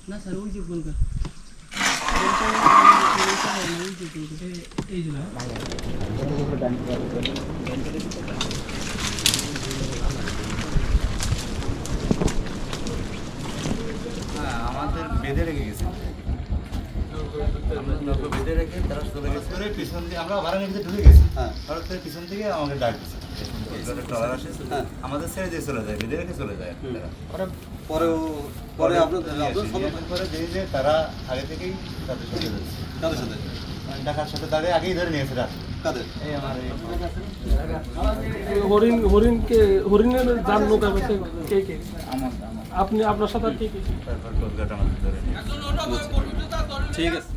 না স্যার ওই যে বলবেন এই যে আমাদের বেঁধে রেখে গেছে, বেঁধে রেখে তারা চলে গেছে পিছন দিয়ে, আমরা ভাড়া নিয়ে ঢুকে গেছি, হঠাৎ করে পিছন থেকে আমাকে ডাক দিচ্ছে, ট্রলার আসে আমাদের ছেড়ে দিয়ে চলে যায়, বেঁধে রেখে চলে যায়। পরে পরে দেখি যে তারা আগে থেকেই তাদের সাথে কাদের সাথে? টাকার সাথে দাঁড়িয়ে আগেই ধরে নিয়েছে রাত। কাদের? এই আমার হরিণের যান নৌকা বেছে কে কে? আপনি আপনার সাথে কে কে? তারপর টোল গাট আমাদের ধরে নিয়েছে। ঠিক আছে।